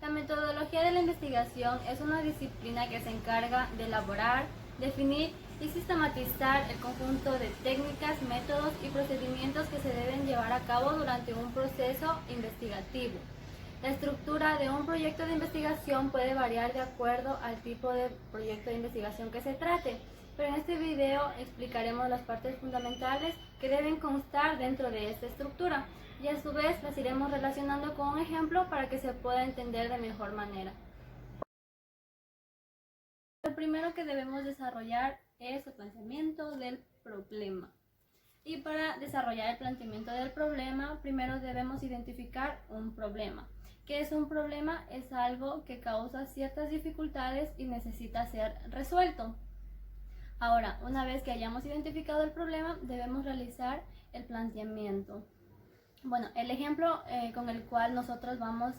La metodología de la investigación es una disciplina que se encarga de elaborar, definir y sistematizar el conjunto de técnicas, métodos y procedimientos que se deben llevar a cabo durante un proceso investigativo. La estructura de un proyecto de investigación puede variar de acuerdo al tipo de proyecto de investigación que se trate, pero en este video explicaremos las partes fundamentales que deben constar dentro de esta estructura y a su vez las iremos relacionando con un ejemplo para que se pueda entender de mejor manera. Lo primero que debemos desarrollar es el planteamiento del problema. Y para desarrollar el planteamiento del problema, primero debemos identificar un problema. ¿Qué es un problema? Es algo que causa ciertas dificultades y necesita ser resuelto. Ahora, una vez que hayamos identificado el problema, debemos realizar el planteamiento. Bueno, el ejemplo con el cual nosotros vamos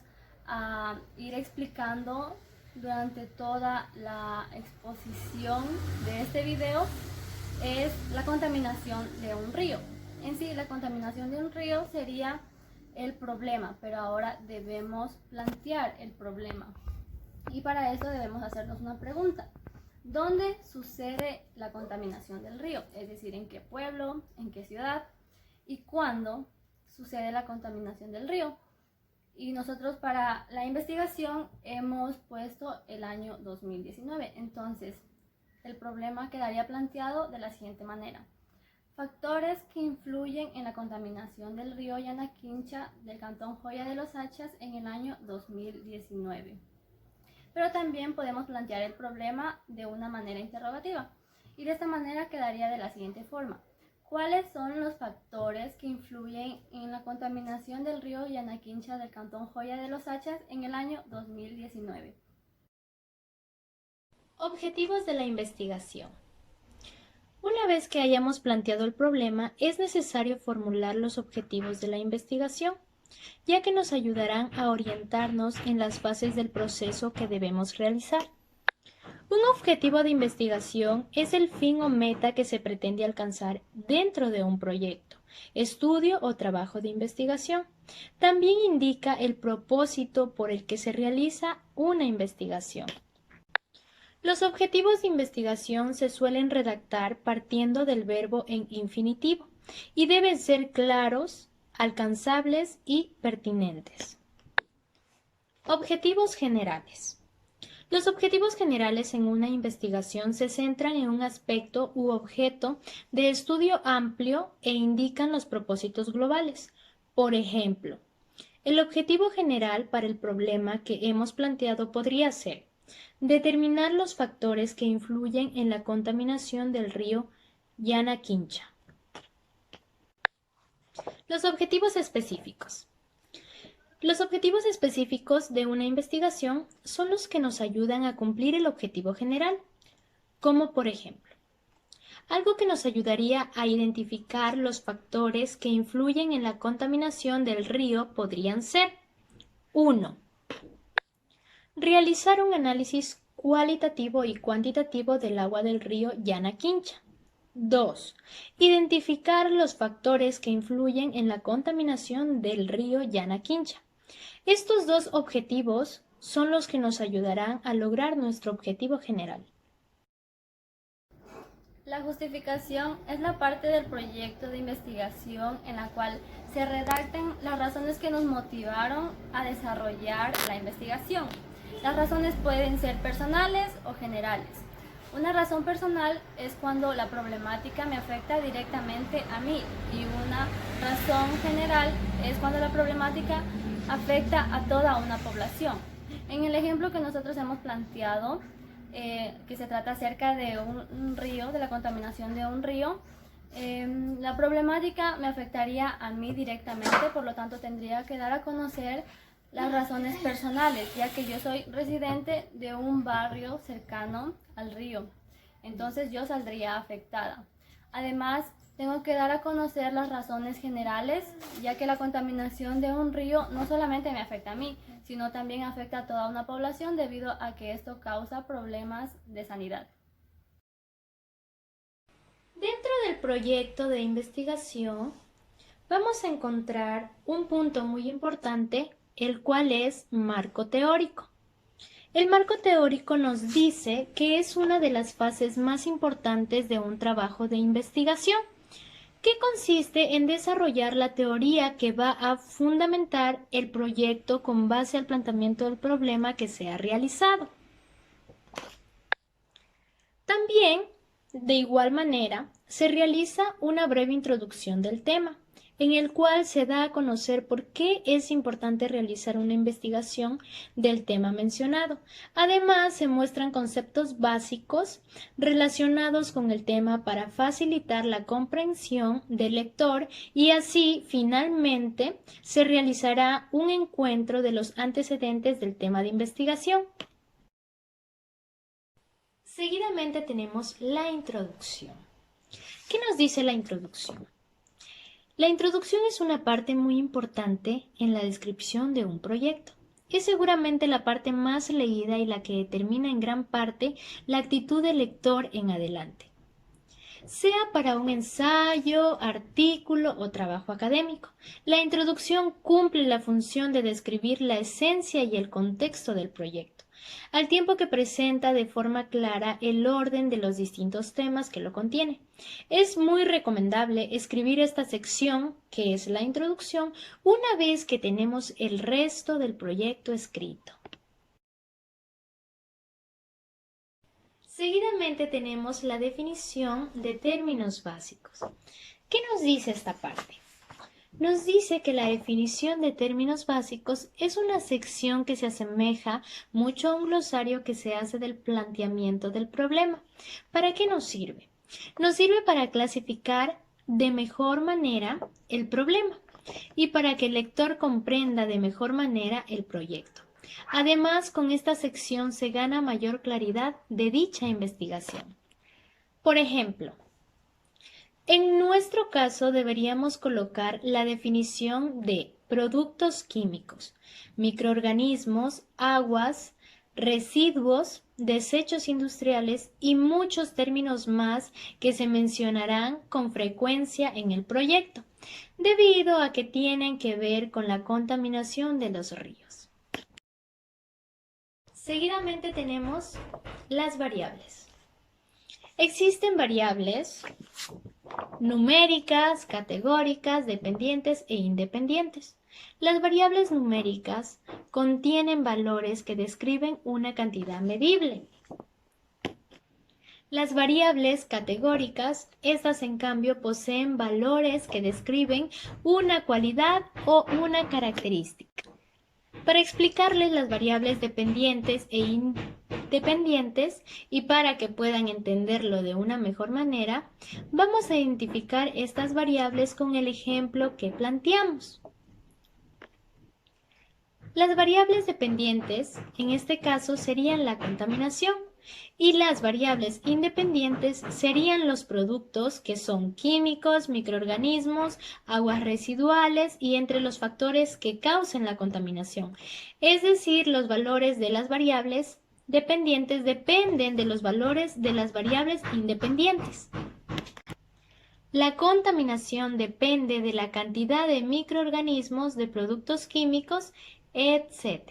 a ir explicando durante toda la exposición de este video es la contaminación de un río. En sí, la contaminación de un río sería el problema, pero ahora debemos plantear el problema. Y para eso debemos hacernos una pregunta. ¿Dónde sucede la contaminación del río? Es decir, ¿en qué pueblo? ¿En qué ciudad? ¿Y cuándo sucede la contaminación del río? Y nosotros para la investigación hemos puesto el año 2019. Entonces, el problema quedaría planteado de la siguiente manera. Factores que influyen en la contaminación del río Yanaquincha del cantón Joya de los Hachas en el año 2019. Pero también podemos plantear el problema de una manera interrogativa. Y de esta manera quedaría de la siguiente forma. ¿Cuáles son los factores que influyen en la contaminación del río Yanaquincha del cantón Joya de los Hachas en el año 2019? Objetivos de la investigación. Una vez que hayamos planteado el problema, es necesario formular los objetivos de la investigación, ya que nos ayudarán a orientarnos en las fases del proceso que debemos realizar. Un objetivo de investigación es el fin o meta que se pretende alcanzar dentro de un proyecto, estudio o trabajo de investigación. También indica el propósito por el que se realiza una investigación. Los objetivos de investigación se suelen redactar partiendo del verbo en infinitivo y deben ser claros, alcanzables y pertinentes. Objetivos generales. Los objetivos generales en una investigación se centran en un aspecto u objeto de estudio amplio e indican los propósitos globales. Por ejemplo, el objetivo general para el problema que hemos planteado podría ser determinar los factores que influyen en la contaminación del río Yanaquincha. Los objetivos específicos. Los objetivos específicos de una investigación son los que nos ayudan a cumplir el objetivo general, como por ejemplo, algo que nos ayudaría a identificar los factores que influyen en la contaminación del río podrían ser 1. Realizar un análisis cualitativo y cuantitativo del agua del río Yanaquincha. 2. Identificar los factores que influyen en la contaminación del río Yanaquincha. Estos dos objetivos son los que nos ayudarán a lograr nuestro objetivo general. La justificación es la parte del proyecto de investigación en la cual se redactan las razones que nos motivaron a desarrollar la investigación. Las razones pueden ser personales o generales. Una razón personal es cuando la problemática me afecta directamente a mí y una razón general es cuando la problemática afecta a toda una población. En el ejemplo que nosotros hemos planteado, que se trata acerca de un río, de la contaminación de un río, la problemática me afectaría a mí directamente, por lo tanto tendría que dar a conocer las razones personales, ya que yo soy residente de un barrio cercano al río, entonces yo saldría afectada. Además, tengo que dar a conocer las razones generales, ya que la contaminación de un río no solamente me afecta a mí, sino también afecta a toda una población debido a que esto causa problemas de sanidad. Dentro del proyecto de investigación, vamos a encontrar un punto muy importante el cual es marco teórico. El marco teórico nos dice que es una de las fases más importantes de un trabajo de investigación, que consiste en desarrollar la teoría que va a fundamentar el proyecto con base al planteamiento del problema que se ha realizado. También, de igual manera, se realiza una breve introducción del tema, en el cual se da a conocer por qué es importante realizar una investigación del tema mencionado. Además, se muestran conceptos básicos relacionados con el tema para facilitar la comprensión del lector y así, finalmente, se realizará un encuentro de los antecedentes del tema de investigación. Seguidamente tenemos la introducción. ¿Qué nos dice la introducción? La introducción es una parte muy importante en la descripción de un proyecto. Es seguramente la parte más leída y la que determina en gran parte la actitud del lector en adelante, sea para un ensayo, artículo o trabajo académico. La introducción cumple la función de describir la esencia y el contexto del proyecto, al tiempo que presenta de forma clara el orden de los distintos temas que lo contiene. Es muy recomendable escribir esta sección, que es la introducción, una vez que tenemos el resto del proyecto escrito. Seguidamente tenemos la definición de términos básicos. ¿Qué nos dice esta parte? Nos dice que la definición de términos básicos es una sección que se asemeja mucho a un glosario que se hace del planteamiento del problema. ¿Para qué nos sirve? Nos sirve para clasificar de mejor manera el problema y para que el lector comprenda de mejor manera el proyecto. Además, con esta sección se gana mayor claridad de dicha investigación. Por ejemplo, en nuestro caso deberíamos colocar la definición de productos químicos, microorganismos, aguas, residuos, desechos industriales y muchos términos más que se mencionarán con frecuencia en el proyecto, debido a que tienen que ver con la contaminación de los ríos. Seguidamente tenemos las variables. Existen variables numéricas, categóricas, dependientes e independientes. Las variables numéricas contienen valores que describen una cantidad medible. Las variables categóricas, estas en cambio poseen valores que describen una cualidad o una característica. Para explicarles las variables dependientes e independientes y para que puedan entenderlo de una mejor manera, vamos a identificar estas variables con el ejemplo que planteamos. Las variables dependientes, en este caso, serían la contaminación y las variables independientes serían los productos que son químicos, microorganismos, aguas residuales y entre los factores que causen la contaminación. Es decir, los valores de las variables dependientes dependen de los valores de las variables independientes. La contaminación depende de la cantidad de microorganismos, de productos químicos, etc.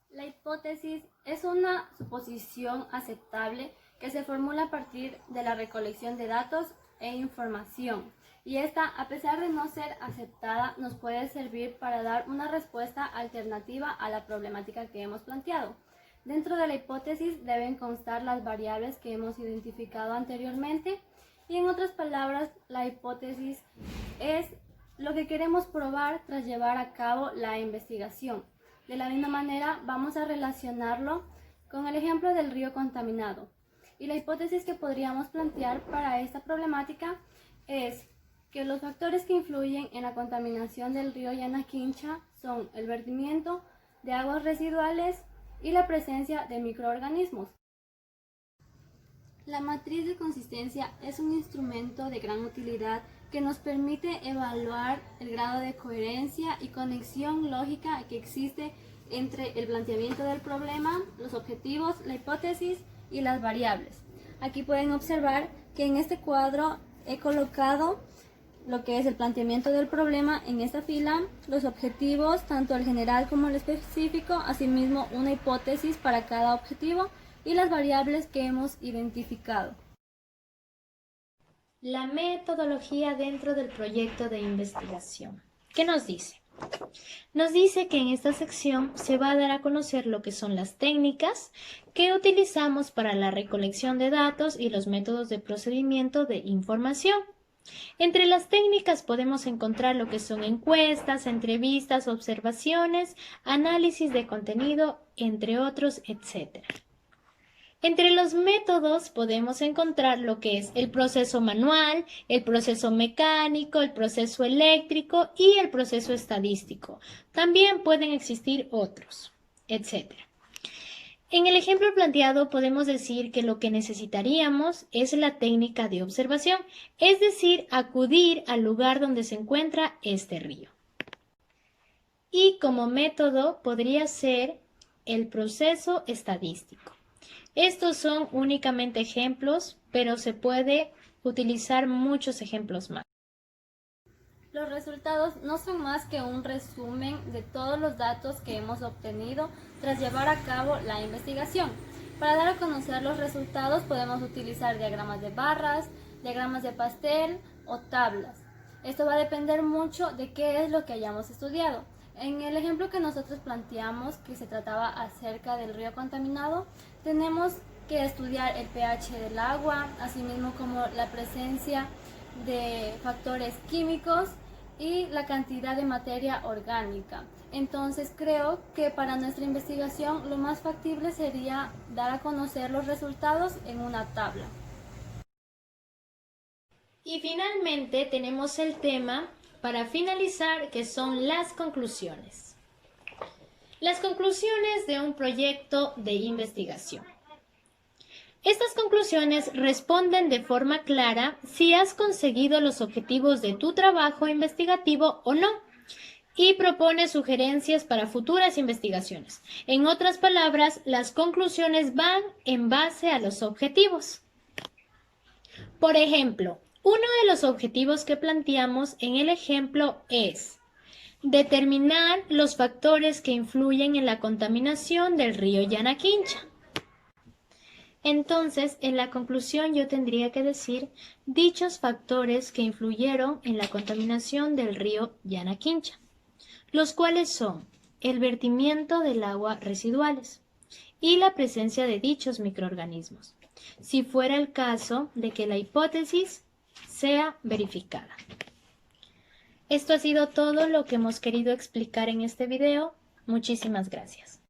La hipótesis es una suposición aceptable que se formula a partir de la recolección de datos e información, y esta, a pesar de no ser aceptada, nos puede servir para dar una respuesta alternativa a la problemática que hemos planteado. Dentro de la hipótesis deben constar las variables que hemos identificado anteriormente, y en otras palabras, la hipótesis es lo que queremos probar tras llevar a cabo la investigación. De la misma manera, vamos a relacionarlo con el ejemplo del río contaminado. Y la hipótesis que podríamos plantear para esta problemática es que los factores que influyen en la contaminación del río Yanaquincha son el vertimiento de aguas residuales y la presencia de microorganismos. La matriz de consistencia es un instrumento de gran utilidad que nos permite evaluar el grado de coherencia y conexión lógica que existe entre el planteamiento del problema, los objetivos, la hipótesis y las variables. Aquí pueden observar que en este cuadro he colocado lo que es el planteamiento del problema en esta fila, los objetivos, tanto el general como el específico, asimismo una hipótesis para cada objetivo y las variables que hemos identificado. La metodología dentro del proyecto de investigación. ¿Qué nos dice? Nos dice que en esta sección se va a dar a conocer lo que son las técnicas que utilizamos para la recolección de datos y los métodos de procedimiento de información. Entre las técnicas podemos encontrar lo que son encuestas, entrevistas, observaciones, análisis de contenido, entre otros, etc. Entre los métodos podemos encontrar lo que es el proceso manual, el proceso mecánico, el proceso eléctrico y el proceso estadístico. También pueden existir otros, etc. En el ejemplo planteado podemos decir que lo que necesitaríamos es la técnica de observación, es decir, acudir al lugar donde se encuentra este río. Y como método podría ser el proceso estadístico. Estos son únicamente ejemplos, pero se puede utilizar muchos ejemplos más. Los resultados no son más que un resumen de todos los datos que hemos obtenido tras llevar a cabo la investigación. Para dar a conocer los resultados podemos utilizar diagramas de barras, diagramas de pastel o tablas. Esto va a depender mucho de qué es lo que hayamos estudiado. En el ejemplo que nosotros planteamos, que se trataba acerca del río contaminado, tenemos que estudiar el pH del agua, asimismo como la presencia de factores químicos y la cantidad de materia orgánica. Entonces creo que para nuestra investigación lo más factible sería dar a conocer los resultados en una tabla. Y finalmente tenemos el tema para finalizar, que son las conclusiones. Las conclusiones de un proyecto de investigación. Estas conclusiones responden de forma clara si has conseguido los objetivos de tu trabajo investigativo o no, y propone sugerencias para futuras investigaciones. En otras palabras, las conclusiones van en base a los objetivos. Por ejemplo, uno de los objetivos que planteamos en el ejemplo es determinar los factores que influyen en la contaminación del río Yanaquincha. Entonces, en la conclusión yo tendría que decir dichos factores que influyeron en la contaminación del río Yanaquincha, los cuales son el vertimiento del agua residuales y la presencia de dichos microorganismos, si fuera el caso de que la hipótesis sea verificada. Esto ha sido todo lo que hemos querido explicar en este video. Muchísimas gracias.